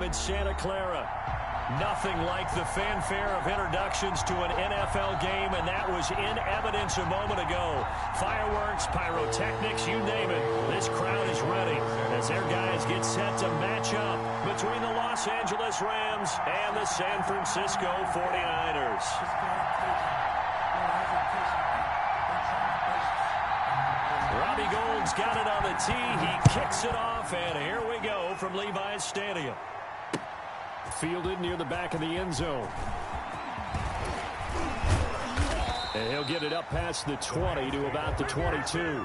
in Santa Clara. Nothing like the fanfare of introductions to an NFL game, and that was in evidence a moment ago. Fireworks, pyrotechnics, you name it. This crowd is ready as their guys get set to match up between the Los Angeles Rams and the San Francisco 49ers. Robbie Gould's got it on the tee. He kicks it off, and here we go from Levi's Stadium. Fielded near the back of the end zone. And he'll get it up past the 20 to about the 22.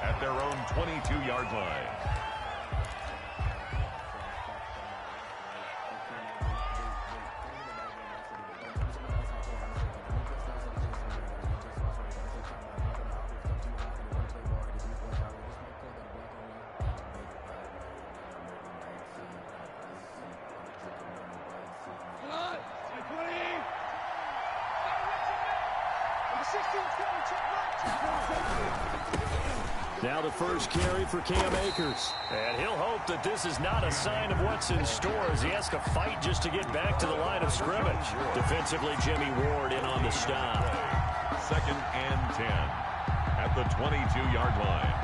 At their own 22-yard line. Now the first carry for Cam Akers. And he'll hope that this is not a sign of what's in store as he has to fight just to get back to the line of scrimmage. Defensively, Jimmy Ward in on the stop. 2nd and 10 at the 22-yard line.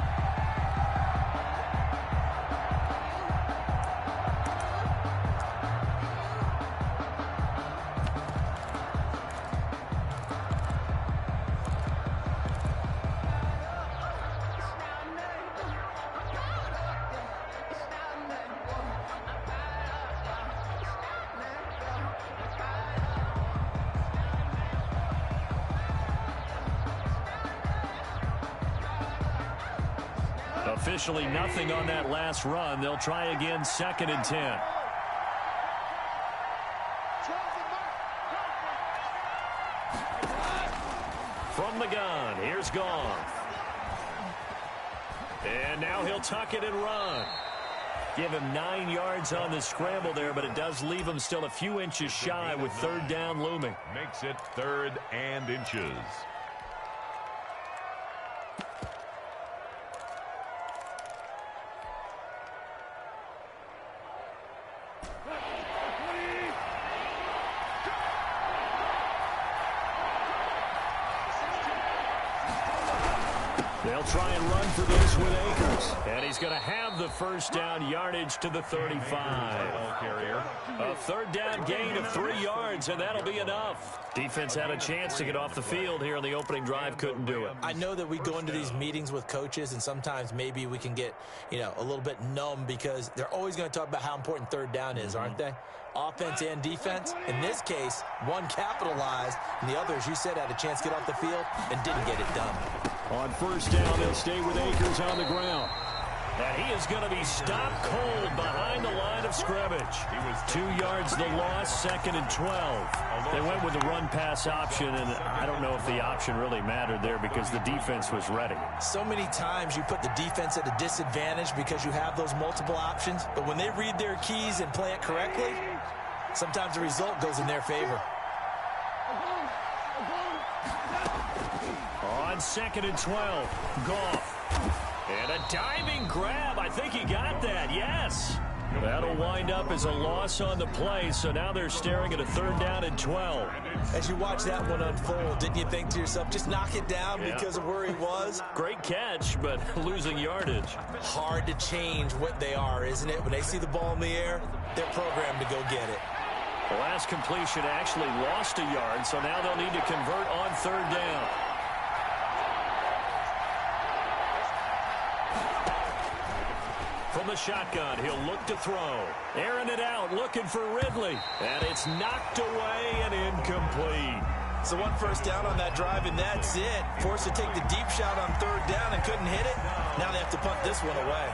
Officially nothing on that last run. They'll try again 2nd and 10. From the gun, here's Goff. And now he'll tuck it and run. Give him 9 yards on the scramble there, but it does leave him still a few inches shy with 3rd down looming. Makes it 3rd and inches. They'll try and run for this with Akers. And he's going to have the first down yardage to the 35. A 3rd down gain of 3 yards, and that'll be enough. Defense had a chance to get off the field here on the opening drive, couldn't do it. I know that we go into these meetings with coaches, and sometimes maybe we can get, a little bit numb because they're always going to talk about how important 3rd down is, aren't they? Offense and defense. In this case, one capitalized, and the other, as you said, had a chance to get off the field and didn't get it done. On 1st down, they'll stay with Akers on the ground. And he is going to be stopped cold behind the line of scrimmage. 2 yards the loss, 2nd and 12. They went with the run-pass option, and I don't know if the option really mattered there because the defense was ready. So many times you put the defense at a disadvantage because you have those multiple options, but when they read their keys and play it correctly, sometimes the result goes in their favor. On 2nd and 12, Goff. And a diving grab. I think he got that, yes. That'll wind up as a loss on the play, so now they're staring at a 3rd down and 12. As you watch that one unfold, didn't you think to yourself, just knock it down because of where he was? Great catch, but losing yardage. Hard to change what they are, isn't it? When they see the ball in the air, they're programmed to go get it. The last completion actually lost a yard, so now they'll need to convert on 3rd down. From the shotgun, he'll look to throw. Airing it out, looking for Ridley. And it's knocked away and incomplete. So 1 first down on that drive, and that's it. Forced to take the deep shot on 3rd down and couldn't hit it. Now they have to punt this one away.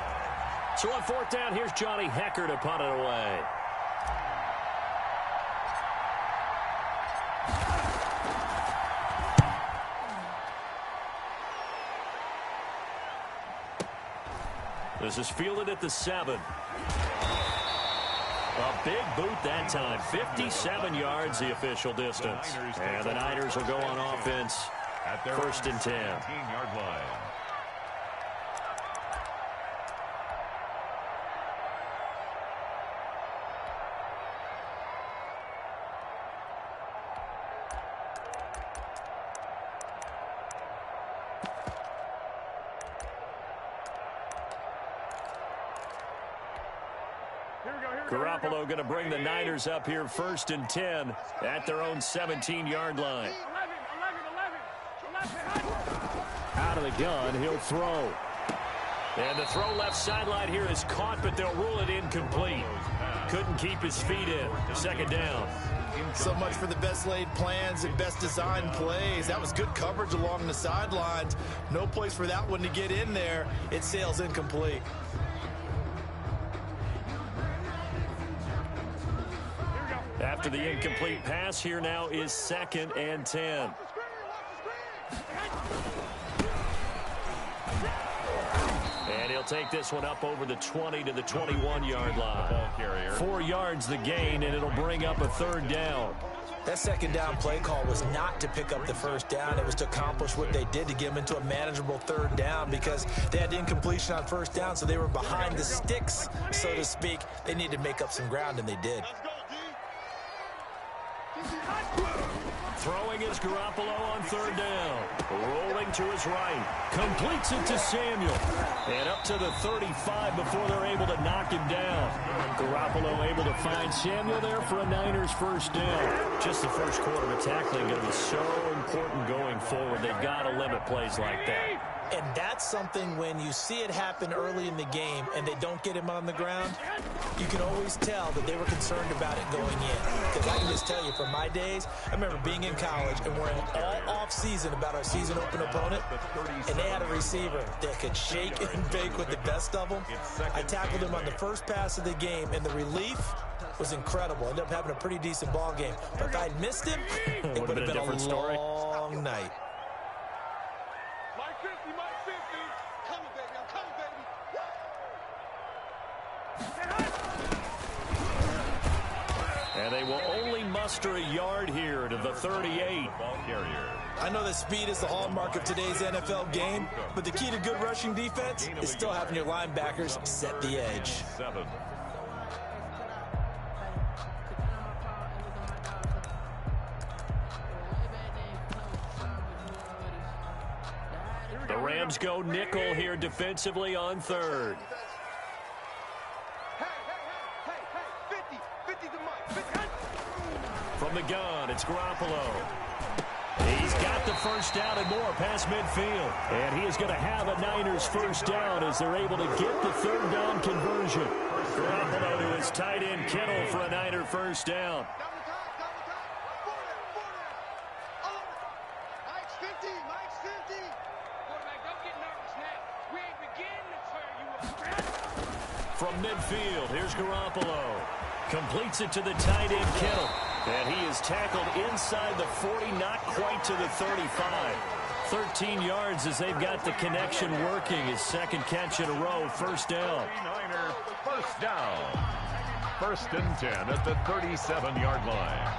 So on 4th down, here's Johnny Hecker to punt it away. This is fielded at the 7. A big boot that time. 57 yards the official distance. And the Niners will go on offense at their 1st and 10. 18-yard line. Garoppolo going to bring the Niners up here 1st and 10 at their own 17-yard line. Out of the gun, he'll throw. And the throw left sideline here is caught, but they'll rule it incomplete. Couldn't keep his feet in. 2nd down. So much for the best laid plans and best designed plays. That was good coverage along the sidelines. No place for that one to get in there. It sails incomplete. After the incomplete pass, here now is 2nd and 10. And he'll take this one up over the 20 to the 21-yard line. 4 yards the gain, and it'll bring up a 3rd down. That 2nd down play call was not to pick up the 1st down. It was to accomplish what they did to get them into a manageable 3rd down because they had incompletion on 1st down, so they were behind the sticks, so to speak. They needed to make up some ground, and they did. Throwing is Garoppolo on 3rd down. Rolling to his right. Completes it to Samuel. And up to the 35 before they're able to knock him down. Garoppolo able to find Samuel there for a Niners 1st down. Just the first quarter of tackling going to be so important going forward. They've got to limit plays like that. And that's something when you see it happen early in the game and they don't get him on the ground, you can always tell that they were concerned about it going in. Because I can just tell you, from my days, I remember being in college and worrying all off-season about our season-open opponent, and they had a receiver that could shake and bake with the best of them. I tackled him on the first pass of the game, and the relief was incredible. Ended up having a pretty decent ball game. But if I'd missed him, it would have been a different story. Long night. And they will only muster a yard here to the 38. I know that speed is the hallmark of today's NFL game, but the key to good rushing defense is still having your linebackers set the edge. 7. The Rams go nickel here defensively on 3rd. From the gun, it's Garoppolo. He's got the 1st down and more past midfield. And he is going to have a Niners 1st down as they're able to get the 3rd down conversion. Garoppolo to his tight end Kittle for a Niner 1st down. From midfield, here's Garoppolo. Completes it to the tight end Kittle. And he is tackled inside the 40, not quite to the 35. 13 yards as they've got the connection working. His 2nd catch in a row, 1st down. 49er 1st down. 1st and 10 at the 37-yard line.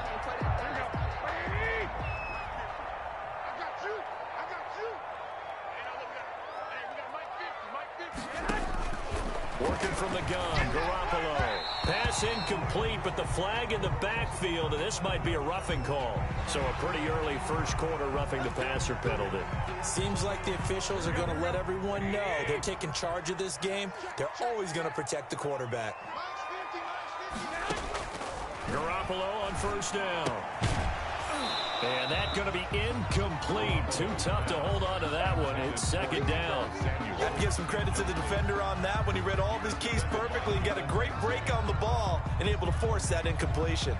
Working from the gun, Garoppolo. Pass incomplete, but the flag in the backfield, and this might be a roughing call. So a pretty early 1st quarter roughing the passer penalty. Seems like the officials are going to let everyone know they're taking charge of this game. They're always going to protect the quarterback. Garoppolo on 1st down. And that's going to be incomplete. Too tough to hold on to that one. It's 2nd down. Have to give some credit to the defender on that one. He read all of his keys perfectly and got a great break on the ball and able to force that incompletion.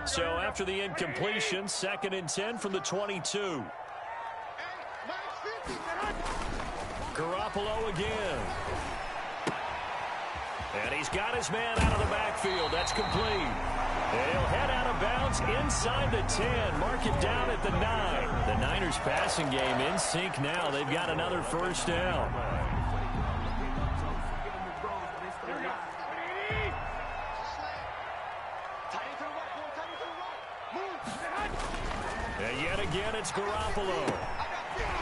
So after the incompletion, 2nd and 10 from the 22. Garoppolo again. And he's got his man out of the backfield. That's complete. And he'll head out of bounds inside the 10. Mark it down at the 9. The Niners passing game in sync now. They've got another 1st down. And yet again, it's Garoppolo.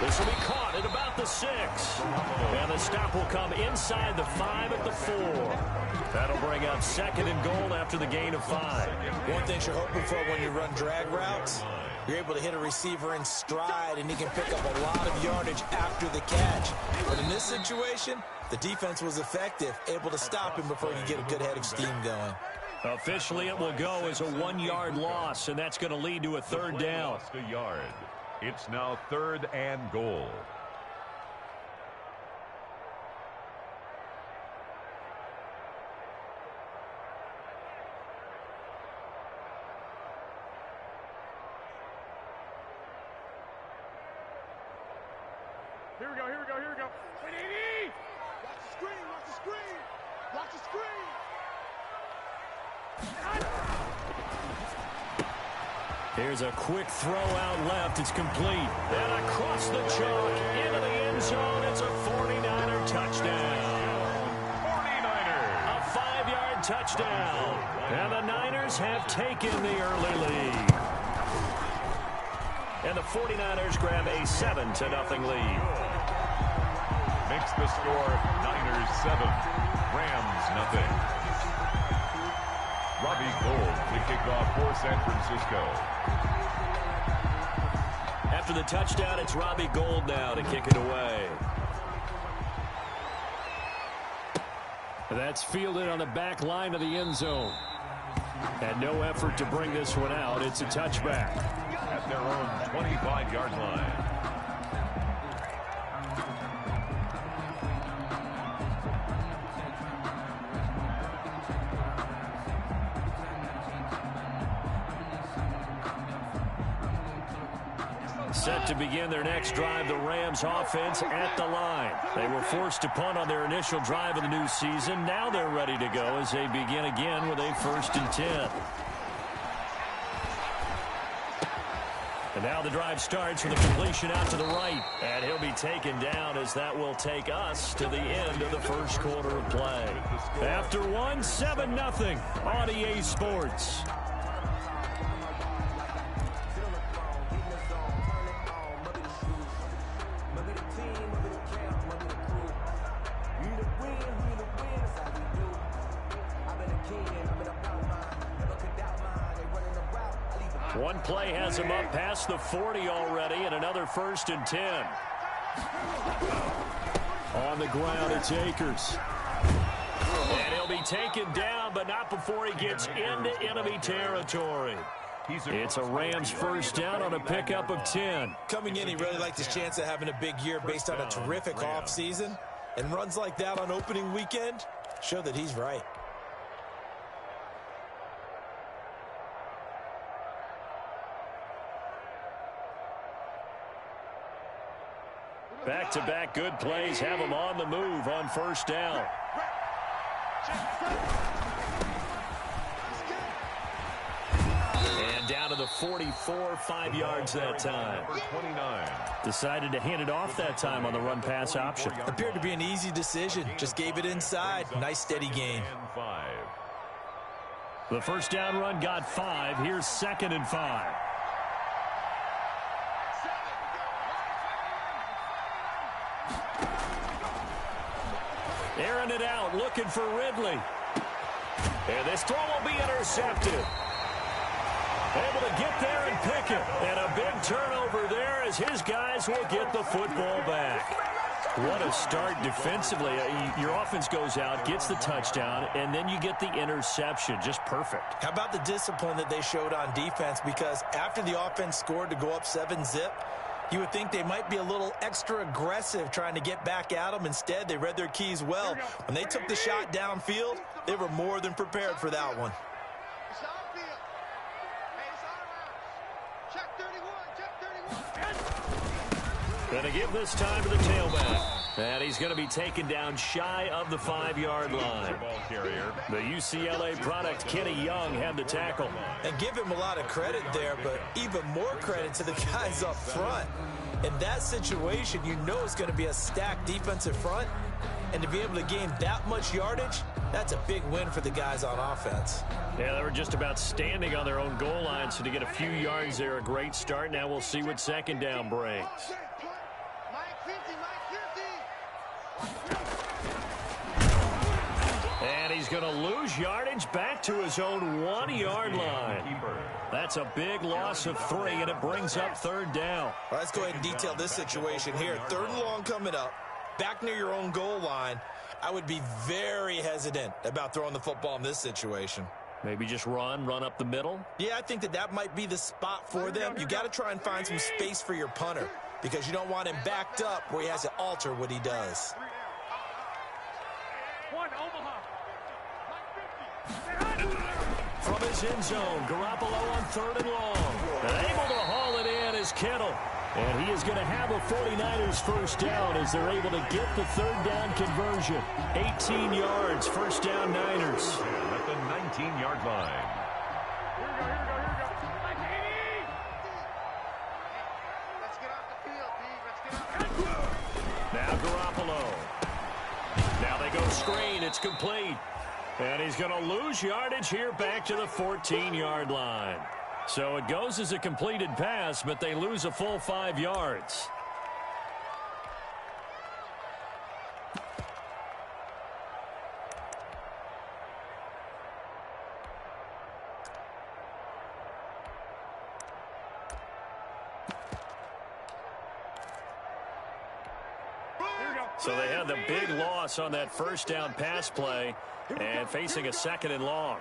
This will be caught at about the 6. And the stop will come inside the 5 at the 4. That'll bring up 2nd and goal after the gain of 5. One thing you're hoping for when you run drag routes, you're able to hit a receiver in stride, and he can pick up a lot of yardage after the catch. But in this situation, the defense was effective, able to stop him before he could get a good head of steam going. Officially, it will go as a 1-yard loss, and that's going to lead to a 3rd down. Lost a yard. It's now 3rd and goal. Here we go. Wait, AD! Watch the screen, watch the screen! Watch the screen! Here's a quick throw out left. It's complete. And across the chalk into the end zone. It's a 49er touchdown. 49ers. A 5-yard touchdown. And the Niners have taken the early lead. And the 49ers grab a 7-0 lead. Makes the score Niners 7, Rams nothing. Robbie Gould to kick off for San Francisco. After the touchdown, it's Robbie Gould now to kick it away. That's fielded on the back line of the end zone. And no effort to bring this one out. It's a touchback. At their own 25-yard line. Set to begin their next drive, the Rams offense at the line. They were forced to punt on their initial drive of the new season. Now they're ready to go as they begin again with a 1st and 10. And now the drive starts with a completion out to the right. And he'll be taken down as that will take us to the end of the first quarter of play. After one, 7-0 on EA Sports. One play has him up past the 40 already, and another 1st and 10. On the ground, it's Akers. And he'll be taken down, but not before he gets into enemy territory. It's a Rams 1st down on a pickup of 10. Coming in, he really liked his chance of having a big year based on a terrific offseason. And runs like that on opening weekend show that he's right. Back-to-back good plays have him on the move on 1st down. And down to the 44, 5 yards that time. 29. Decided to hand it off that time on the run-pass option. Appeared to be an easy decision. Just gave it inside. Nice steady gain. And 5. The 1st down run got 5. Here's 2nd and 5. Airing it out, looking for Ridley. And this throw will be intercepted. Able to get there and pick it. And a big turnover there as his guys will get the football back. What a start defensively. Your offense goes out, gets the touchdown, and then you get the interception. Just perfect. How about the discipline that they showed on defense? Because after the offense scored to go up 7-0, you would think they might be a little extra aggressive trying to get back at them. Instead, they read their keys well. When they took the shot downfield, they were more than prepared for that one. Going to give this time to the tailback. And he's going to be taken down shy of the 5-yard line. Ball carrier. The UCLA product, Kenny Young, had the tackle. And give him a lot of credit there, but even more credit to the guys up front. In that situation, you know it's going to be a stacked defensive front. And to be able to gain that much yardage, that's a big win for the guys on offense. Yeah, they were just about standing on their own goal line, so to get a few yards there, a great start. Now we'll see what 2nd down brings. going to lose yardage back to his own 1-yard line. That's a big loss of 3, and it brings up 3rd down. Well, let's go ahead and detail this situation here. 3rd and long coming up, back near your own goal line. I would be very hesitant about throwing the football in this situation. Maybe just run up the middle? Yeah, I think that might be the spot for them. You got to try and find some space for your punter because you don't want him backed up where he has to alter what he does. From his end zone, Garoppolo on 3rd and long. And able to haul it in is Kittle. And he is going to have a 49ers first down as they're able to get the 3rd down conversion. 18 yards, first down Niners. At the 19-yard line. Now Garoppolo. Now they go screen. It's complete. And he's going to lose yardage here back to the 14-yard line. So it goes as a completed pass, but they lose a full 5 yards. So they had the big loss on that first down pass play and facing a 2nd and long.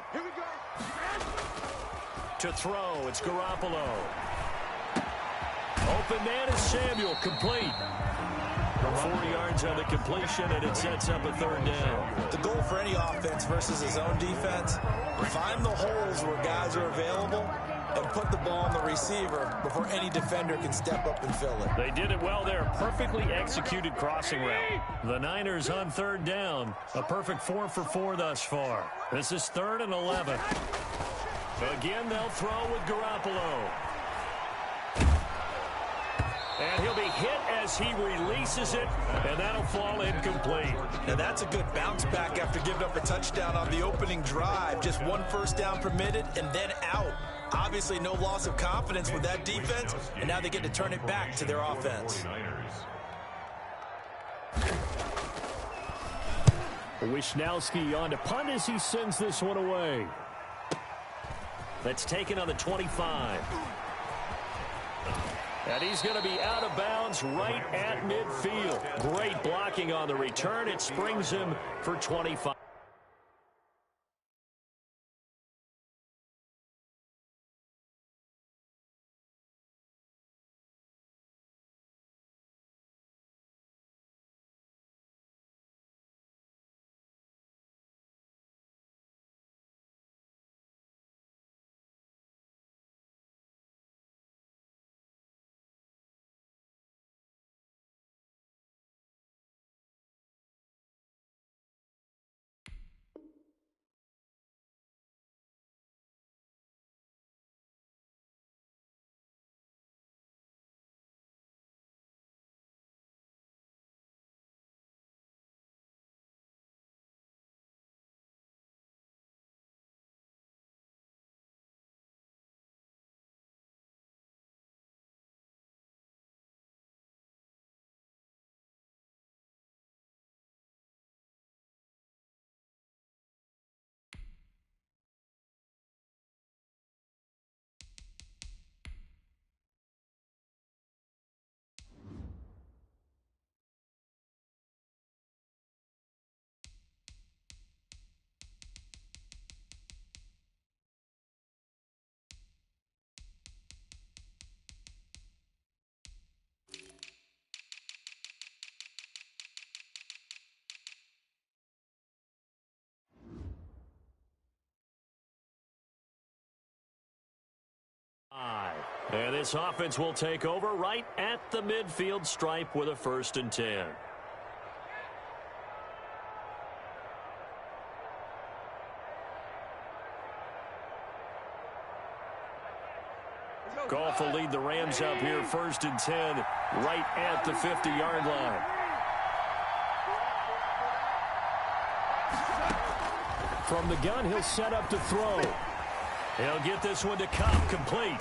To throw, it's Garoppolo. Open man is Samuel, complete. 4 yards on the completion, and it sets up a 3rd down. The goal for any offense versus his own defense, find the holes where guys are available and put the ball on the receiver before any defender can step up and fill it. They did it well there. Perfectly executed crossing route. The Niners on 3rd down. A perfect 4 for 4 thus far. This is 3rd and 11. Again, they'll throw with Garoppolo. And he'll be hit as he releases it, and that'll fall incomplete. Now that's a good bounce back after giving up a touchdown on the opening drive. Just 1 first down permitted and then out. Obviously no loss of confidence with that defense, and now they get to turn it back to their offense. Wisnowski on to punt as he sends this one away. That's taken on the 25. And he's going to be out of bounds right at midfield. Great blocking on the return. It springs him for 25. And this offense will take over right at the midfield stripe with a 1st and 10. Goff will lead the Rams up here, 1st and 10, right at the 50-yard line. From the gun, he'll set up to throw. He'll get this one to Kupp, complete.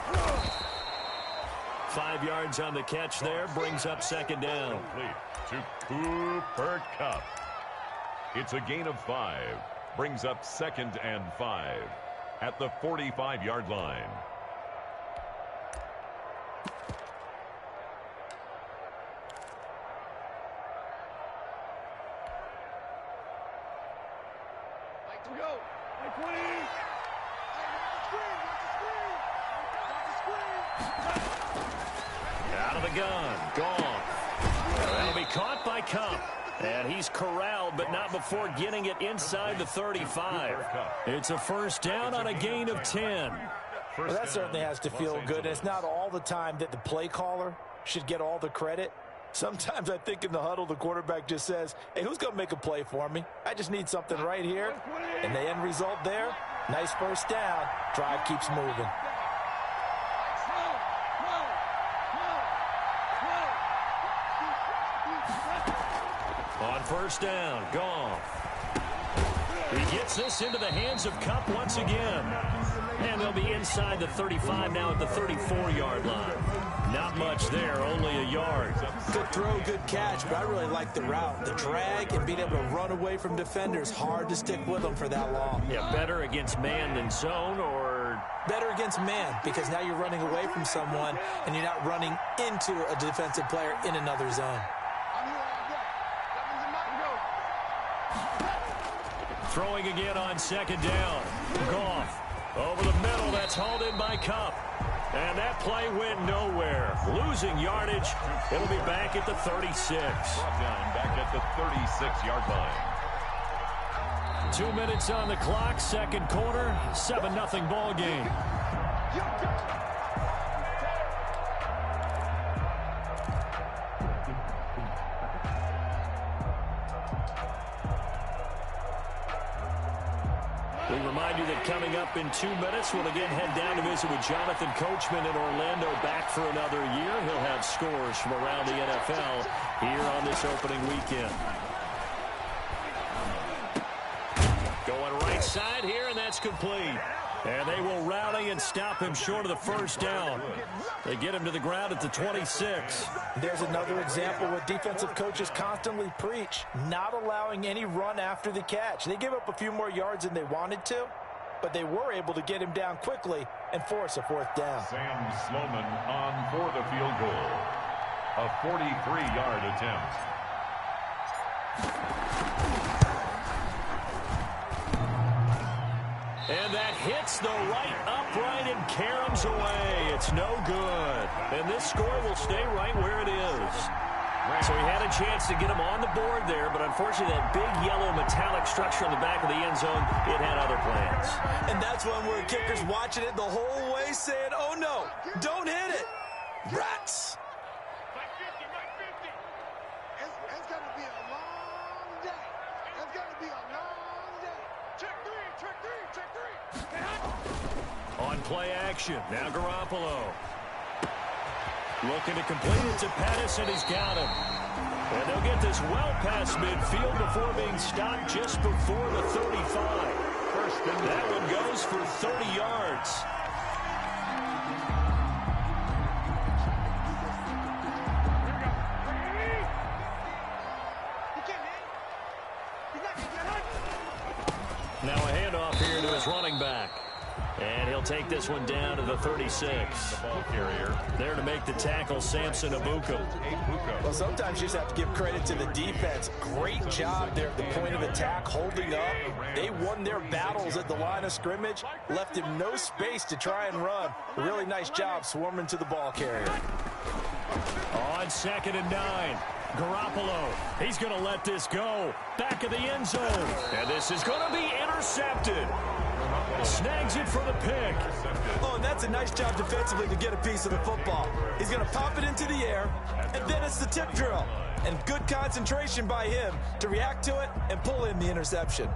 5 yards on the catch there, brings up 2nd down. Complete to Cooper Kupp. It's a gain of 5. Brings up 2nd and 5 at the 45-yard line. Out of the gun. Gone. That'll be caught by Cup. And he's corralled, but not before getting it inside the 35. It's a first down on a gain of 10. Well, that certainly has to feel good. And it's not all the time that the play caller should get all the credit. Sometimes I think in the huddle, the quarterback just says, hey, who's going to make a play for me? I just need something right here. And the end result there, nice first down. Drive keeps moving. On first down, Goff. He gets this into the hands of Cup once again. And they'll be inside the 35 now at the 34-yard line. Not much there, only a yard. Good throw, good catch, but I really like the route. The drag and being able to run away from defenders, hard to stick with them for that long. Yeah, better against man than zone, or better against man, because now you're running away from someone and you're not running into a defensive player in another zone. Throwing again on second down. Goff over the middle. That's hauled in by Cup. And that play went nowhere. Losing yardage. It'll be back at the 36. Brought down back at the 36-yard line. 2 minutes on the clock. Second quarter. 7-0 ball game. We remind you that coming up in 2 minutes, we'll again head down to visit with Jonathan Coachman in Orlando, back for another year. He'll have scores from around the NFL here on this opening weekend. Going right side here, and that's complete. And they will rally and stop him short of the first down. They get him to the ground at the 26. There's another example what defensive coaches constantly preach, not allowing any run after the catch. They gave up a few more yards than they wanted to, but they were able to get him down quickly and force a fourth down. Sam Sloman on for the field goal. A 43-yard attempt. And that hits the right upright and caroms away. It's no good. And this score will stay right where it is. So he had a chance to get him on the board there, but unfortunately that big yellow metallic structure in the back of the end zone, it had other plans. And that's one where kicker's watching it the whole way saying, oh no, don't hit it. Rats. It's going to be a long day. It's going to be a long day. Check three, check three, check three. On play action, now Garoppolo. Looking to complete it to Pettis, and he's got him. And they'll get this well past midfield before being stopped just before the 35. That one goes for 30 yards. Now a handoff here to his running back. And he'll take this one down to the 36. The ball carrier. There to make the tackle, Samson Abuka. Well, sometimes you just have to give credit to the defense. Great job there at the point of attack, holding up. They won their battles at the line of scrimmage, left him no space to try and run. A really nice job swarming to the ball carrier. On 2nd and 9. Garoppolo, he's going to let this go. Back of the end zone. And this is going to be intercepted. Snags it for the pick. Oh, and that's a nice job defensively to get a piece of the football. He's going to pop it into the air, and then it's the tip drill. And good concentration by him to react to it and pull in the interception.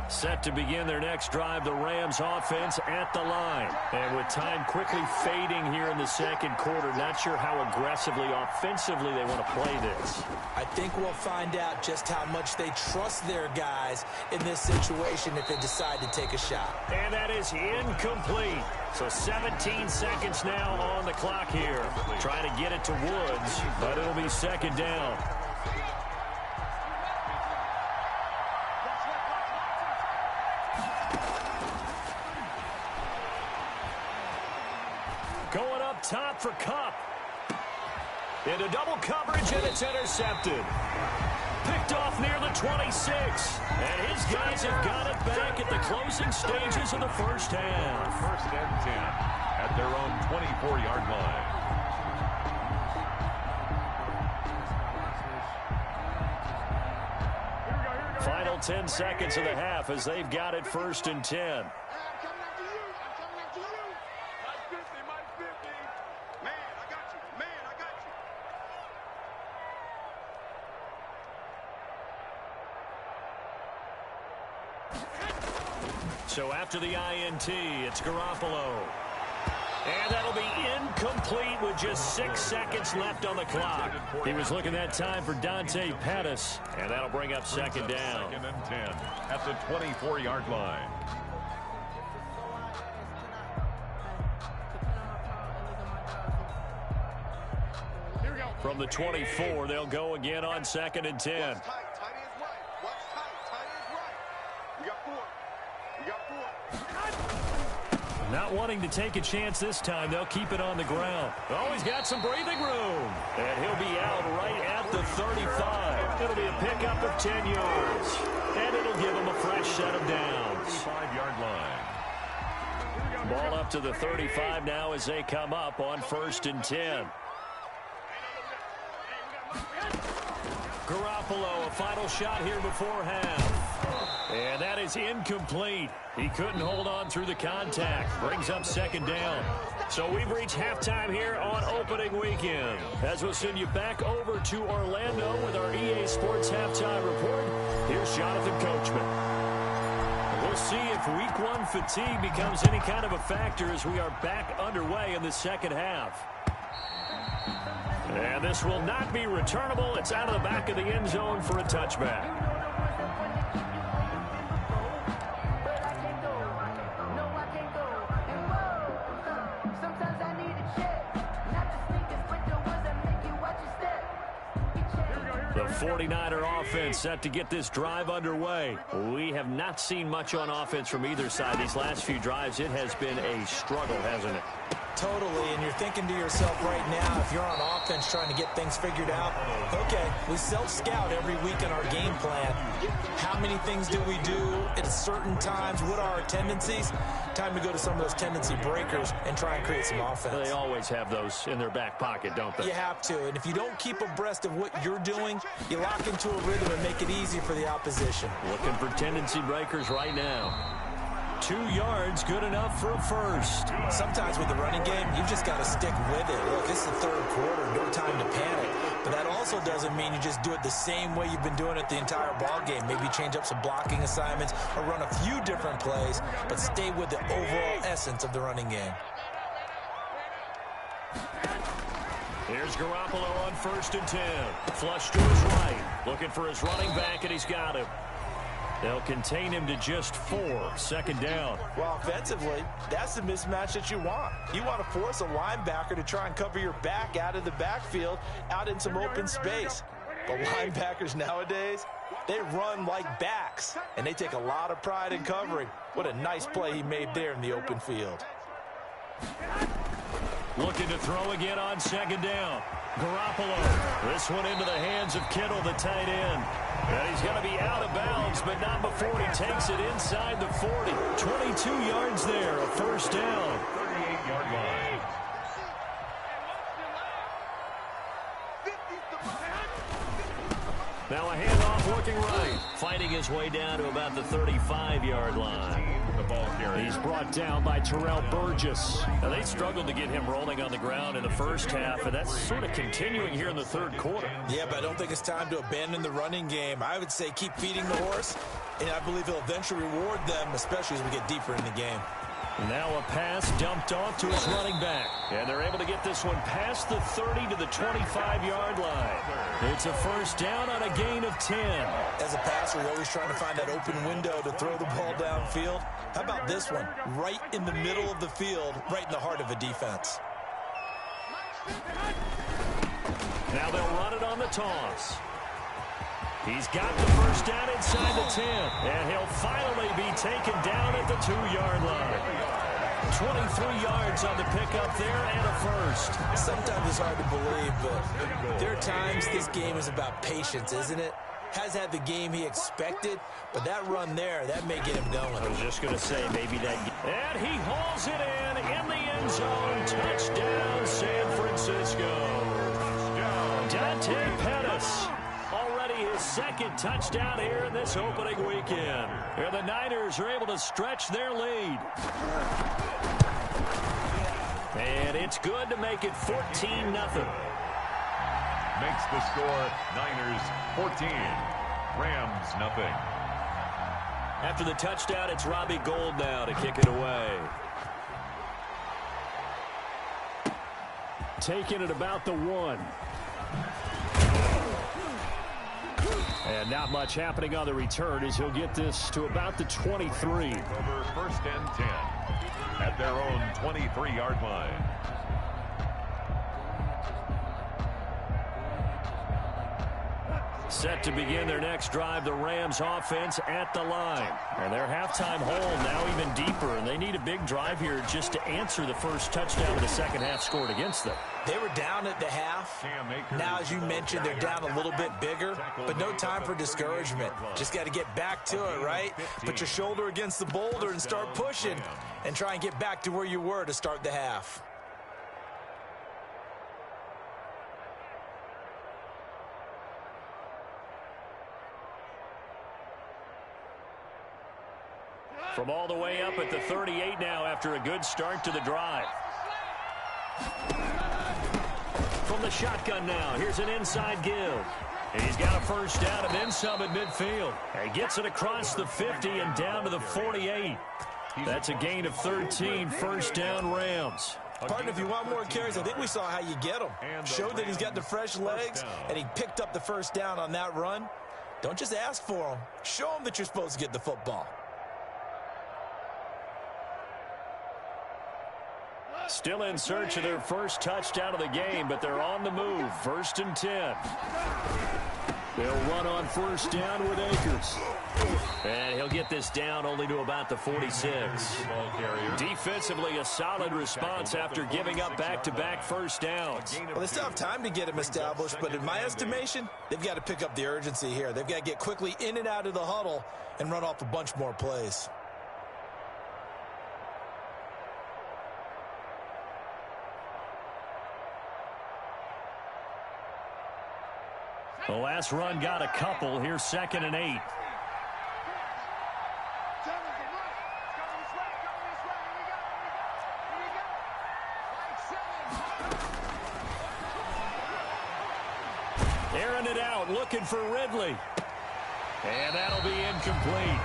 Set to begin their next drive, the Rams offense at the line. And with time quickly fading here in the second quarter, not sure how aggressively, offensively they want to play this. I think we'll find out just how much they trust their guys in this situation if they decide to take a shot. And that is incomplete. So 17 seconds now on the clock here. Trying to get it to Woods, but it'll be second down. Going up top for Kupp. Into double coverage, and it's intercepted. Picked off near the 26. And his guys have got it back at the closing stages of the first half. First and 10 at their own 24-yard line. Final 10 seconds of the half as they've got it first and 10. So after the INT, it's Garoppolo. And that'll be incomplete with just 6 seconds left on the clock. He was looking that time for Dante Pettis, and that'll bring up second down. Second and 10 at the 24-yard line. From the 24, they'll go again on second and 10. Not wanting to take a chance this time, they'll keep it on the ground. Oh, he's got some breathing room. And he'll be out right at the 35. It'll be a pickup of 10 yards. And it'll give him a fresh set of downs. 5-yard line. Ball up to the 35 now as they come up on first and 10. Garoppolo, a final shot here before half. And that is incomplete. He couldn't hold on through the contact. Brings up second down. So we've reached halftime here on opening weekend. As we'll send you back over to Orlando with our EA Sports Halftime Report, here's Jonathan Coachman. We'll see if Week 1 fatigue becomes any kind of a factor as we are back underway in the second half. And this will not be returnable. It's out of the back of the end zone for a touchback. The 49er offense set to get this drive underway. We have not seen much on offense from either side these last few drives. It has been a struggle, hasn't it? Totally, and you're thinking to yourself right now, if you're on offense trying to get things figured out, okay, we self-scout every week in our game plan. How many things do we do at certain times? What are our tendencies? Time to go to some of those tendency breakers and try and create some offense. They always have those in their back pocket, don't they? You have to, and if you don't keep abreast of what you're doing, you lock into a rhythm and make it easy for the opposition. Looking for tendency breakers right now. 2 yards, good enough for a first. Sometimes with the running game, you've just got to stick with it. Look, this is the third quarter, no time to panic. But that also doesn't mean you just do it the same way you've been doing it the entire ball game. Maybe change up some blocking assignments or run a few different plays, but stay with the overall essence of the running game. Here's Garoppolo on first and 10. Flush to his right. Looking for his running back, and he's got him. They'll contain him to just 4. Second down. Well, offensively, that's the mismatch that you want. You want to force a linebacker to try and cover your back out of the backfield, out in some open space. But linebackers nowadays, they run like backs, and they take a lot of pride in covering. What a nice play he made there in the open field. Looking to throw again on second down. Garoppolo. This one into the hands of Kittle, the tight end. And he's going to be out of bounds, but not before he takes it inside the 40. 22 yards there, a first down. 38-yard line. Now a handoff looking right. Fighting his way down to about the 35-yard line. The ball carrier. He's brought down by Terrell Burgess. Now, they struggled to get him rolling on the ground in the first half, and that's sort of continuing here in the third quarter. Yeah, but I don't think it's time to abandon the running game. I would say keep feeding the horse, and I believe he'll eventually reward them, especially as we get deeper in the game. Now a pass dumped off to his running back. And they're able to get this one past the 30 to the 25-yard line. It's a first down on a gain of 10. As a passer, you're always trying to find that open window to throw the ball downfield. How about this one? Right in the middle of the field, right in the heart of a defense. Now they'll run it on the toss. He's got the first down inside the 10. And he'll finally be taken down at the 2-yard line. 23 yards on the pickup there and a first. Sometimes it's hard to believe, but there are times this game is about patience, isn't it? Has had the game he expected, but that run there, that may get him going. I was just going to say maybe that. And he hauls it in the end zone. Touchdown, San Francisco. Dante Pettis. Already his second touchdown here in this opening weekend. And the Niners are able to stretch their lead. And it's good to make it 14-0. Makes the score Niners 14, Rams nothing. After the touchdown, it's Robbie Gould now to kick it away. Taking it about the 1. And not much happening on the return as he'll get this to about the 23. Over first and 10 at their own 23-yard line. Set to begin their next drive, the Rams offense at the line. And their halftime hole now even deeper, and they need a big drive here just to answer the first touchdown of the second half scored against them. They were down at the half. Now, as you mentioned, they're down a little bit bigger, but no time for discouragement. Just got to get back to it, right? Put your shoulder against the boulder and start pushing and try and get back to where you were to start the half. From all the way up at the 38 now after a good start to the drive. From the shotgun now, here's an inside give. And he's got a first down and then some at midfield. And he gets it across the 50 and down to the 48. That's a gain of 13, first down Rams. Partner, if you want more carries, I think we saw how you get them. Showed that he's got the fresh legs, and he picked up the first down on that run. Don't just ask for them. Show them that you're supposed to get the football. Still in search of their first touchdown of the game, but they're on the move. First and 10. They'll run on first down with Akers. And he'll get this down only to about the 46. Defensively, a solid response after giving up back-to-back first downs. Well, they still have time to get him established, but in my estimation, they've got to pick up the urgency here. They've got to get quickly in and out of the huddle and run off a bunch more plays. The last run got a couple. Here's 2nd and 8. Airing it out, looking for Ridley. And that'll be incomplete.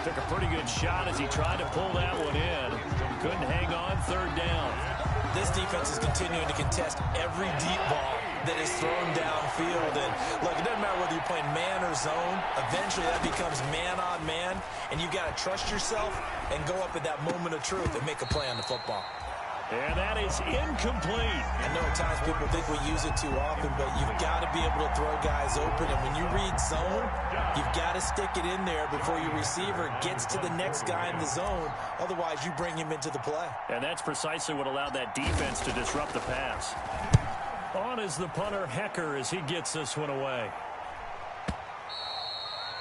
Took a pretty good shot as he tried to pull that one in. Couldn't hang on, 3rd down. This defense is continuing to contest every deep ball that is thrown downfield. And look, it doesn't matter whether you're playing man or zone. Eventually that becomes man on man, and you've got to trust yourself and go up at that moment of truth and make a play on the football. And that is incomplete. I know at times people think we use it too often, but you've got to be able to throw guys open. And when you read zone, you've got to stick it in there before your receiver gets to the next guy in the zone. Otherwise, you bring him into the play. And that's precisely what allowed that defense to disrupt the pass. On is the punter, Hecker, as he gets this one away.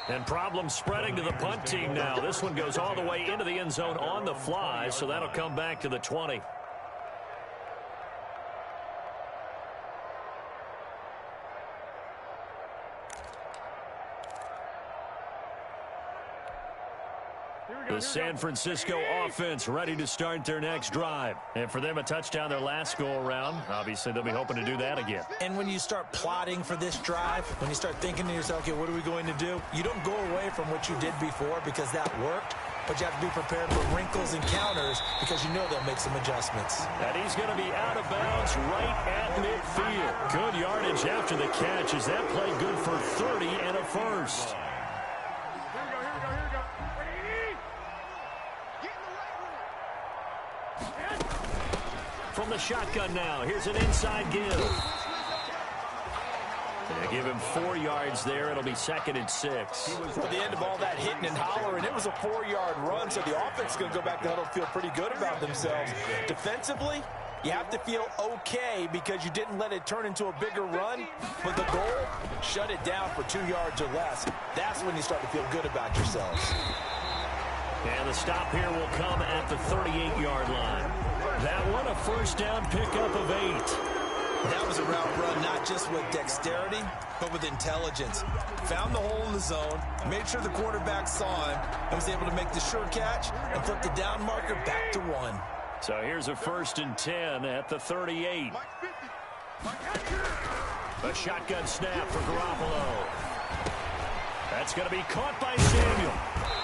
And problems spreading to the punt team now. This one goes all the way into the end zone on the fly, so that'll come back to the 20. The San Francisco offense ready to start their next drive. And for them, a touchdown their last go-around. Obviously, they'll be hoping to do that again. And when you start plotting for this drive, when you start thinking to yourself, okay, what are we going to do? You don't go away from what you did before because that worked, but you have to be prepared for wrinkles and counters because you know they'll make some adjustments. And he's going to be out of bounds right at midfield. Good yardage after the catch as that play good for 30 and a first. From the shotgun now, here's an inside give. They give him 4 yards there. It'll be 2nd and 6. At the end of all that hitting and hollering, it was a 4-yard run, so the offense is going to go back to the huddle, feel pretty good about themselves. Defensively, you have to feel okay because you didn't let it turn into a bigger run, but the goal, shut it down for 2 yards or less. That's when you start to feel good about yourselves. And the stop here will come at the 38-yard line. That one a first down pickup of 8. That was a route run not just with dexterity, but with intelligence. Found the hole in the zone, made sure the quarterback saw him, and was able to make the sure catch and flip the down marker back to 1. So here's a 1st and 10 at the 38. A shotgun snap for Garoppolo. That's going to be caught by Samuel.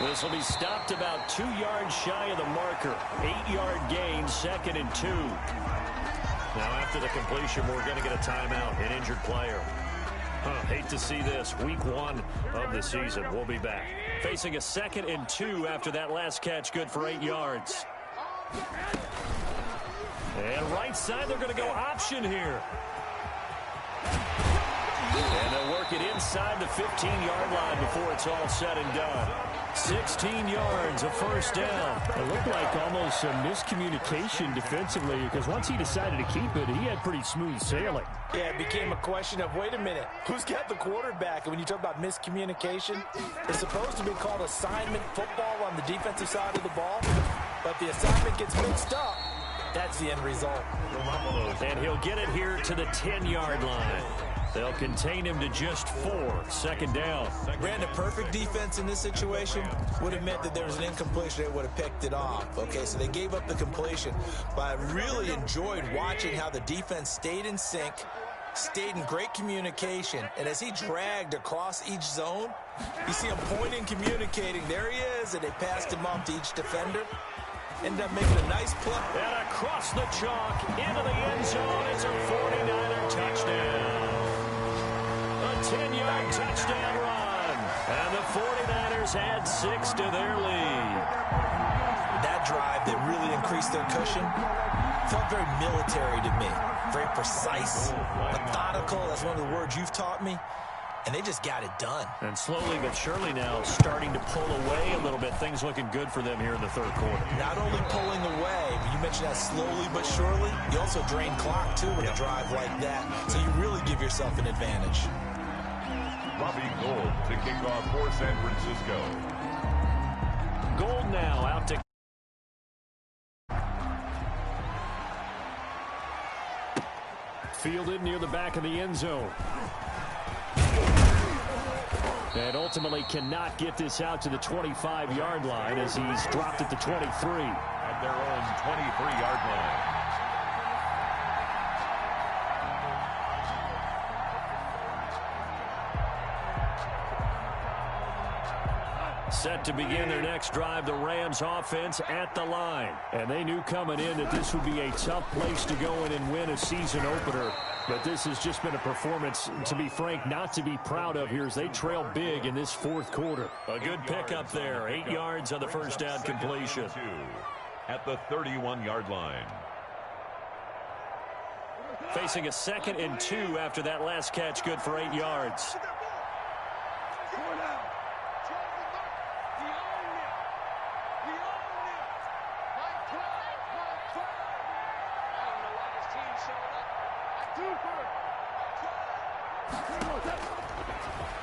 This will be stopped about 2 yards shy of the marker. 8-yard gain, 2nd and 2. Now after the completion, we're going to get a timeout, an injured player. Hate to see this. Week 1 of the season. We'll be back. Facing a 2nd and 2 after that last catch, good for 8 yards. And right side, they're going to go option here. And they'll work it inside the 15-yard line before it's all said and done. 16 yards, a first down. It looked like almost a miscommunication defensively because once he decided to keep it, he had pretty smooth sailing. Yeah, it became a question of, wait a minute, who's got the quarterback? And when you talk about miscommunication, it's supposed to be called assignment football on the defensive side of the ball. But the assignment gets mixed up. That's the end result. And he'll get it here to the 10-yard line. They'll contain him to just 4, 2nd down. Brandon, perfect defense in this situation would have meant that there was an incompletion. They would have picked it off. Okay, so they gave up the completion. But I really enjoyed watching how the defense stayed in sync, stayed in great communication. And as he dragged across each zone, you see him pointing, communicating. There he is, and they passed him off to each defender. Ended up making a nice play. And across the chalk, into the end zone. It's a 49er touchdown. A 10-yard touchdown run. And the 49ers add 6 to their lead. That drive, they really increased their cushion. Felt very military to me. Very precise, methodical. That's one of the words you've taught me. And they just got it done. And slowly but surely now starting to pull away a little bit. Things looking good for them here in the 3rd quarter. Not only pulling away, but you mentioned that slowly but surely. You also drain clock, too, with a drive like that. So you really give yourself an advantage. Robbie Gould to kick off for San Francisco. Gould now out to fielded near the back of the end zone. And ultimately cannot get this out to the 25-yard line as he's dropped at the 23. At their own 23-yard line. Set to begin their next drive, the Rams offense at the line. And they knew coming in that this would be a tough place to go in and win a season opener. But this has just been a performance, to be frank, not to be proud of here as they trail big in this 4th quarter. A good pickup there, 8 yards on the first down completion. At the 31-yard line. Facing a 2nd and 2 after that last catch, good for 8 yards.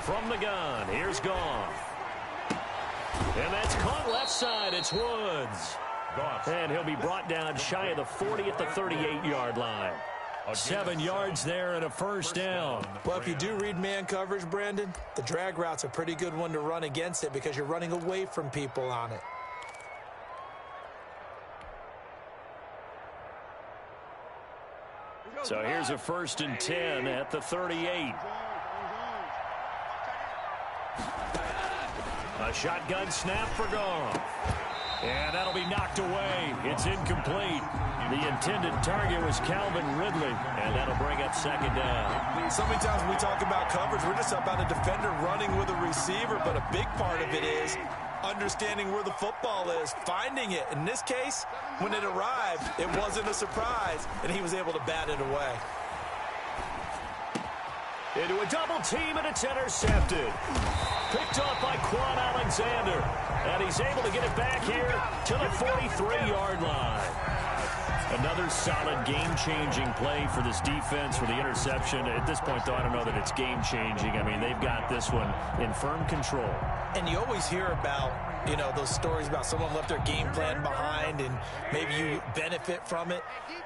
From the gun, here's Goff. And that's caught left side. It's Woods. And he'll be brought down shy of the 40 at the 38-yard line. 7 yards there and a first down. Well, if you do read man coverage, Brandon, the drag route's a pretty good one to run against it because you're running away from people on it. So here's a 1st and 10 at the 38. A shotgun snap for Goff. And that'll be knocked away. It's incomplete. The intended target was Calvin Ridley, and that'll bring up 2nd down. So many times when we talk about coverage, we're just about a defender running with a receiver, but a big part of it is understanding where the football is, finding it. In this case, when it arrived, it wasn't a surprise, and he was able to bat it away. Into a double team, and it's intercepted. Picked off by Quan Alexander. And he's able to get it back here to the 43-yard line. Another solid game-changing play for this defense for the interception. At this point, though, I don't know that it's game-changing. I mean, they've got this one in firm control. And you always hear about, you know, those stories about someone left their game plan behind and maybe you benefit from it.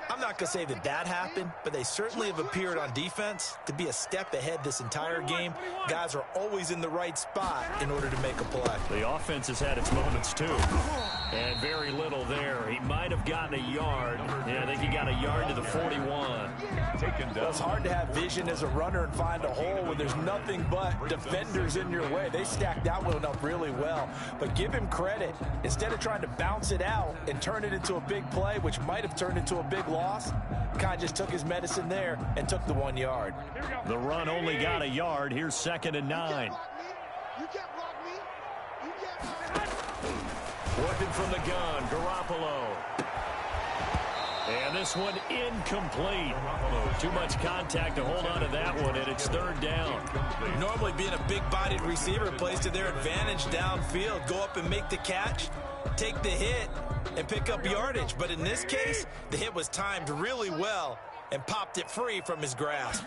I'm not going to say that that happened, but they certainly have appeared on defense to be a step ahead this entire game. Guys are always in the right spot in order to make a play. The offense has had its moments, too. And very little there. He might have gotten a yard. Yeah, I think he got a yard to the 41. Well, it's hard to have vision as a runner and find a hole when there's nothing but defenders in your way. They stacked that one up really well. But give him credit. Instead of trying to bounce it out and turn it into a big play, which might have turned into a big loss, kind of just took his medicine there and took the 1 yard. The run only got a yard. Here's 2nd and 9. You can't block me. You can't block me. Working from the gun, Garoppolo. And this one incomplete. Too much contact to hold on to that one, and it's 3rd down. Normally being a big-bodied receiver plays to their advantage downfield. Go up and make the catch, take the hit, and pick up yardage. But in this case, the hit was timed really well and popped it free from his grasp.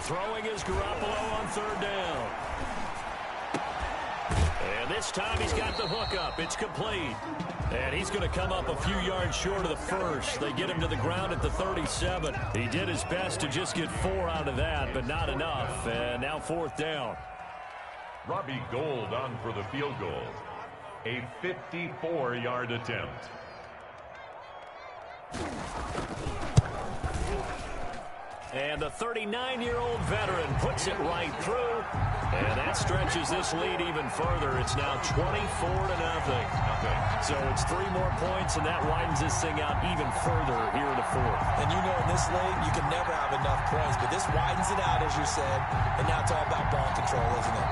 Throwing is Garoppolo on 3rd down. And this time he's got the hook up. It's complete. And he's going to come up a few yards short of the first. They get him to the ground at the 37. He did his best to just get 4 out of that, but not enough. And now 4th down. Robbie Gould on for the field goal. A 54-yard attempt. And the 39-year-old veteran puts it right through. And that stretches this lead even further. It's now 24-0. So it's 3 more points, and that widens this thing out even further here in the 4th. And you know in this league, you can never have enough points. But this widens it out, as you said. And now it's all about ball control, isn't it?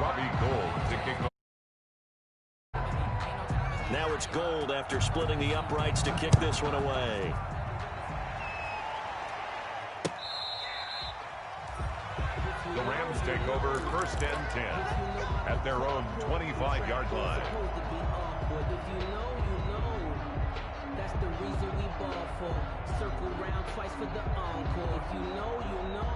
Robbie Gould to kick off. Now it's Gould after splitting the uprights to kick this one away. The Rams take over 1st and 10 at their own 25-yard line. If you know, you know. That's the reason we ball for. Circle round twice for the encore. If you know, you know.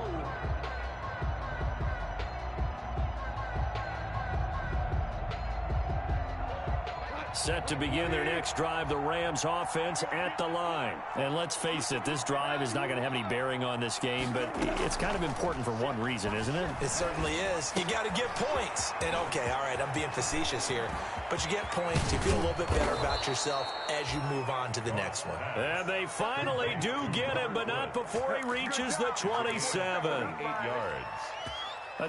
Set to begin their next drive, the Rams offense at the line. And let's face it, this drive is not going to have any bearing on this game, but it's kind of important for one reason, isn't it? It certainly is. You got to get points. And, okay, all right, I'm being facetious here. But you get points, you feel a little bit better about yourself as you move on to the next one. And they finally do get him, but not before he reaches the 27. 8 yards.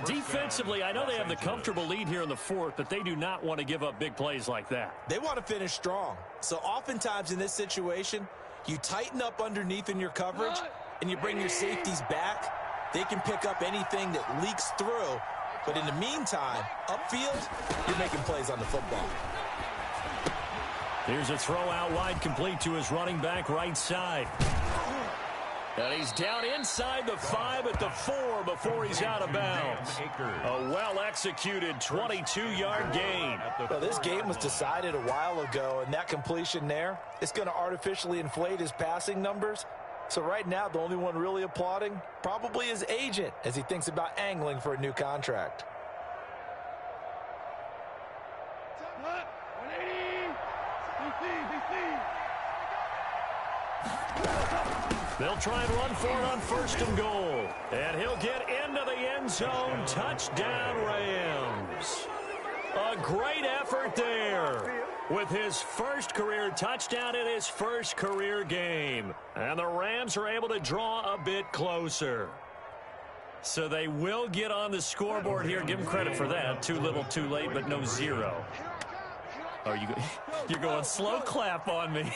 Defensively, I know they have the comfortable lead here in the 4th, but they do not want to give up big plays like that. They want to finish strong. So oftentimes in this situation, you tighten up underneath in your coverage, and you bring your safeties back. They can pick up anything that leaks through. But in the meantime, upfield, you're making plays on the football. Here's a throw out wide, complete to his running back right side. And he's down inside the 5 at the 4 before he's out of bounds. A well-executed 22-yard gain. Well, this game was decided a while ago, and that completion there is going to artificially inflate his passing numbers. So right now, the only one really applauding probably his agent as he thinks about angling for a new contract. They'll try and run for it on 1st and goal. And he'll get into the end zone. Touchdown, Rams. A great effort there with his first career touchdown in his first career game. And the Rams are able to draw a bit closer. So they will get on the scoreboard here. Give them credit for that. Too little, too late, but no zero. Oh, you're going slow clap on me.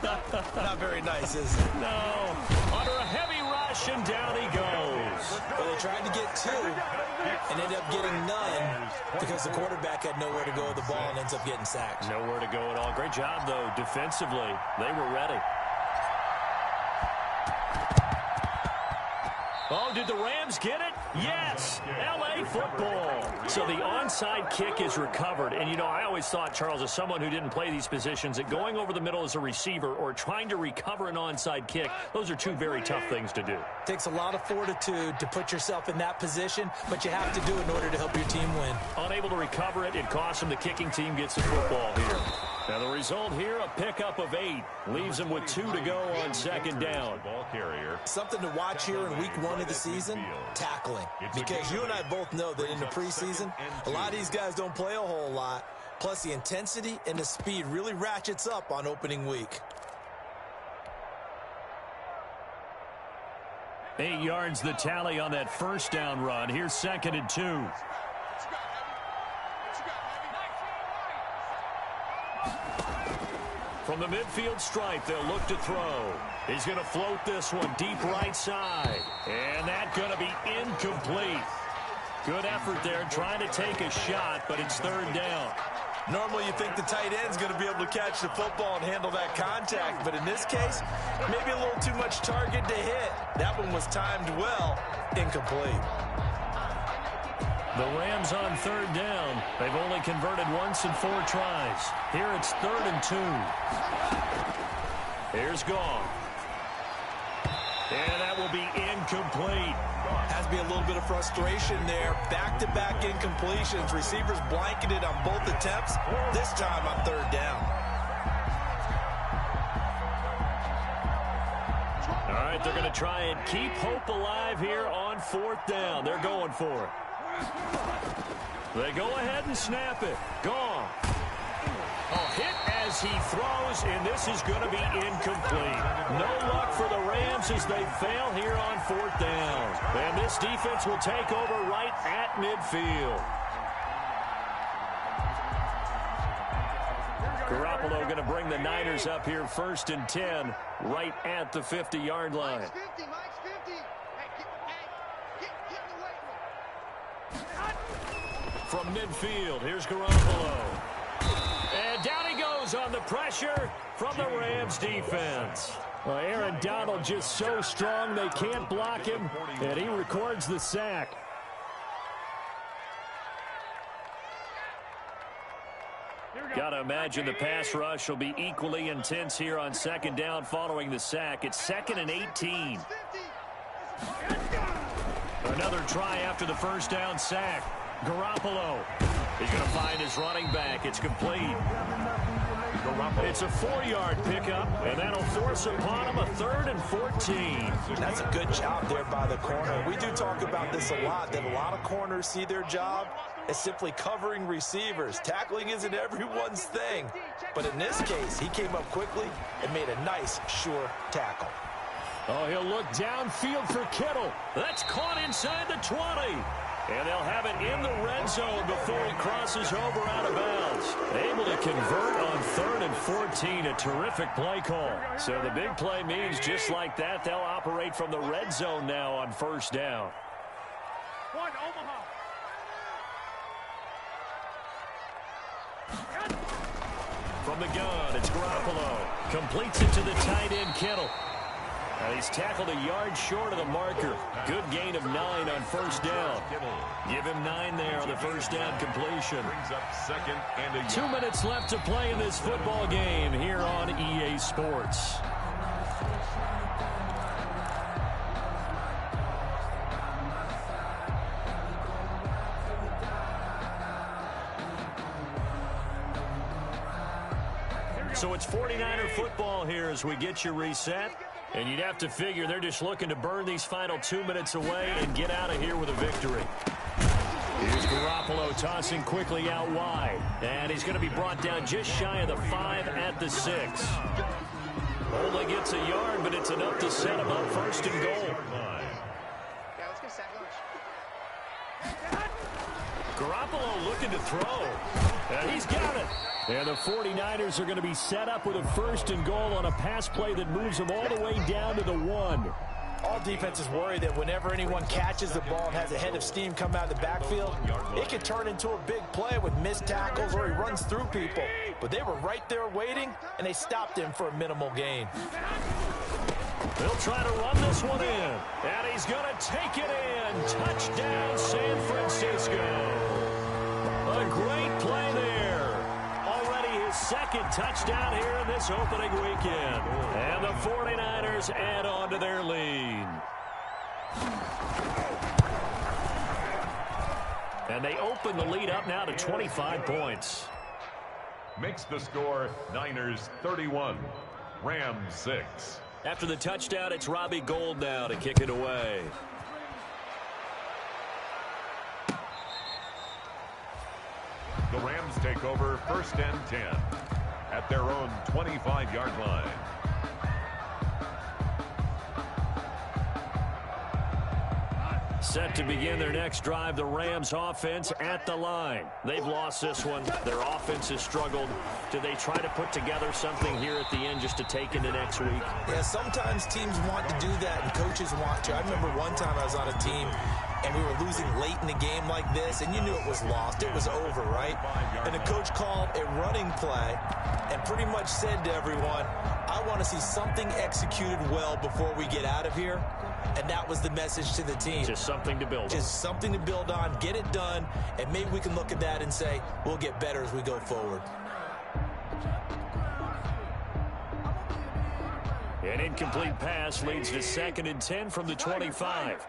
Not very nice, is it? No. Under a heavy rush, and down he goes. Well, they tried to get 2 and ended up getting none because the quarterback had nowhere to go with the ball and ends up getting sacked. Nowhere to go at all. Great job, though, defensively. They were ready. Oh, did the Rams get it? Yes! L.A. football. So the onside kick is recovered. And, you know, I always thought, Charles, as someone who didn't play these positions, that going over the middle as a receiver or trying to recover an onside kick, those are 2 very tough things to do. Takes a lot of fortitude to put yourself in that position, but you have to do it in order to help your team win. Unable to recover it, it costs them. The kicking team gets the football here. Now the result here, a pickup of 8. Leaves them with 2 to go on second down. Ball carrier. Something to watch here in week 1 of the season, tackling. Because you and I both know that in the preseason, a lot of these guys don't play a whole lot. Plus the intensity and the speed really ratchets up on opening week. 8 yards the tally on that first down run. Here's 2nd and 2. From the midfield stripe, they'll look to throw. He's going to float this one deep right side. And that's going to be incomplete. Good effort there trying to take a shot, but it's 3rd down. Normally you think the tight end's going to be able to catch the football and handle that contact, but in this case, maybe a little too much target to hit. That one was timed well, incomplete. The Rams on 3rd down. They've only converted once in 4 tries. Here it's 3rd and 2. Here's Gong. And that will be incomplete. Has to be a little bit of frustration there. Back-to-back incompletions. Receivers blanketed on both attempts. This time on 3rd down. All right, they're going to try and keep hope alive here on 4th down. They're going for it. They go ahead and snap it. Gone. A hit as he throws, and this is going to be incomplete. No luck for the Rams as they fail here on 4th down. And this defense will take over right at midfield. Garoppolo going to bring the Niners up here 1st and 10 right at the 50-yard line. Mike's 50. Mike's 50. Hey, get away. From midfield, here's Garoppolo. And down he goes on the pressure from the Rams defense. Well, Aaron Donald just so strong they can't block him, and he records the sack. Got to imagine the pass rush will be equally intense here on 2nd down following the sack. It's 2nd and 18. Another try after the 1st down sack. Garoppolo. He's going to find his running back. It's complete. It's a 4-yard pickup, and that'll force upon him a 3rd and 14. That's a good job there by the corner. We do talk about this a lot, that a lot of corners see their job as simply covering receivers. Tackling isn't everyone's thing. But in this case, he came up quickly and made a nice, sure tackle. Oh, he'll look downfield for Kittle. That's caught inside the 20. And they'll have it in the red zone before he crosses over out of bounds. Able to convert on 3rd and 14. A terrific play call. So the big play means just like that, they'll operate from the red zone now on 1st down. One, Omaha. From the gun, it's Garoppolo. Completes it to the tight end, Kittle. He's tackled a yard short of the marker. Good gain of 9 on 1st down. Give him 9 there on the 1st down completion. Brings up 2nd and a yard. 2 minutes left to play in this football game here on EA Sports. So it's 49er football here as we get you reset. And you'd have to figure they're just looking to burn these final 2 minutes away and get out of here with a victory. Here's Garoppolo tossing quickly out wide. And he's going to be brought down just shy of the 5 at the 6. Only gets a yard, but it's enough to set him up first and goal. Garoppolo looking to throw. And he's got it. And the 49ers are going to be set up with a first and goal on a pass play that moves them all the way down to the 1. All defenses worry that whenever anyone catches the ball and has a head of steam come out of the backfield, it can turn into a big play with missed tackles or he runs through people. But they were right there waiting, and they stopped him for a minimal gain. They'll try to run this one in. And he's going to take it in. Touchdown, San Francisco. A great play there. Already his second touchdown here in this opening weekend. And the 49ers add on to their lead. And they open the lead up now to 25 points. Makes the score Niners 31, Rams 6. After the touchdown, it's Robbie Gould now to kick it away. The Rams take over 1st and 10 at their own 25-yard line. Set to begin their next drive, the Rams offense at the line. They've lost this one. Their offense has struggled. Do they try to put together something here at the end just to take into next week? Yeah, sometimes teams want to do that and coaches want to. I remember one time I was on a team and we were losing late in the game like this, and you knew it was lost. It was over, right? And the coach called a running play and pretty much said to everyone, I want to see something executed well before we get out of here. And that was the message to the team. Just something to build on. Just something to build on, get it done, and maybe we can look at that and say, we'll get better as we go forward. An incomplete pass leads to 2nd and 10 from the 25.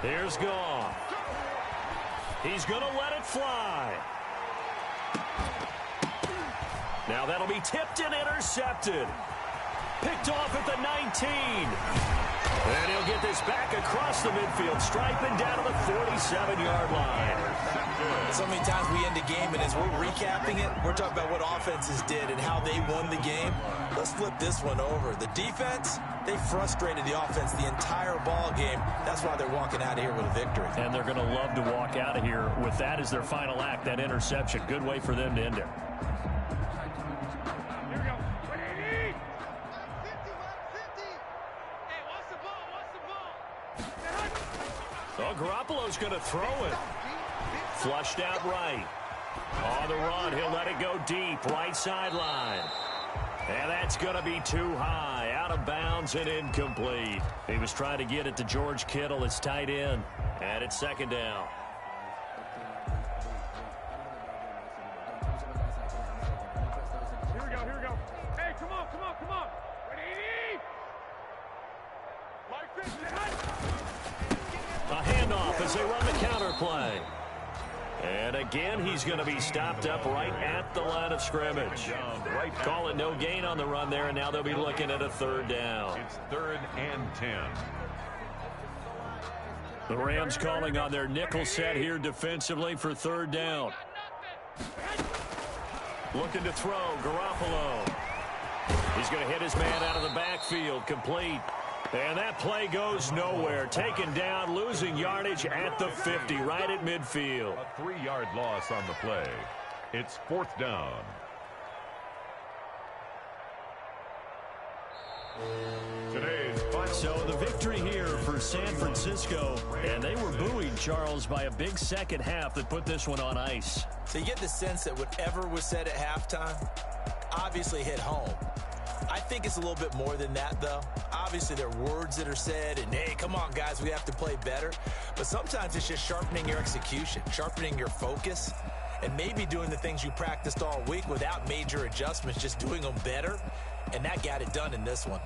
Here's Goff. He's going to let it fly. Now that'll be tipped and intercepted. Picked off at the 19. And he'll get this back across the midfield stripe and down to the 47-yard line. So many times we end a game, and as we're recapping it, we're talking about what offenses did and how they won the game. Let's flip this one over. The defense, they frustrated the offense the entire ball game. That's why they're walking out of here with a victory. And they're going to love to walk out of here with that as their final act, that interception. Good way for them to end it. Oh, Garoppolo's going to throw it. Flushed out right. On the run, he'll let it go deep. Right sideline. And that's going to be too high. Out of bounds and incomplete. He was trying to get it to George Kittle, his tight end. And it's 2nd down. Here we go. Hey, come on. A handoff as they run the counter play. And again, he's going to be stopped up right at the line of scrimmage. Call it no gain on the run there, and now they'll be looking at a 3rd down. It's 3rd and 10. The Rams calling on their nickel set here defensively for 3rd down. Looking to throw, Garoppolo. He's going to hit his man out of the backfield, complete. And that play goes nowhere. Taken down, losing yardage at the 50, right at midfield. A 3-yard loss on the play. It's 4th down. Today's final. So the victory here for San Francisco, and they were buoyed, Charles, by a big second half that put this one on ice. So you get the sense that whatever was said at halftime obviously hit home. I think it's a little bit more than that, though. Obviously, there are words that are said, and, hey, come on, guys, we have to play better. But sometimes it's just sharpening your execution, sharpening your focus, and maybe doing the things you practiced all week without major adjustments, just doing them better. And that got it done in this one.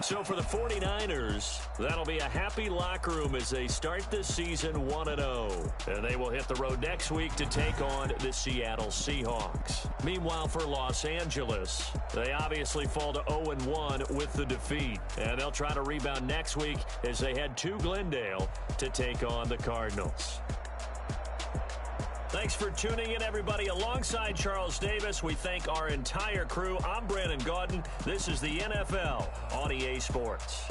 So for the 49ers, that'll be a happy locker room as they start this season 1-0. And they will hit the road next week to take on the Seattle Seahawks. Meanwhile, for Los Angeles, they obviously fall to 0-1 with the defeat. And they'll try to rebound next week as they head to Glendale to take on the Cardinals. Thanks for tuning in, everybody. Alongside Charles Davis, we thank our entire crew. I'm Brandon Gaudin. This is the NFL on EA Sports.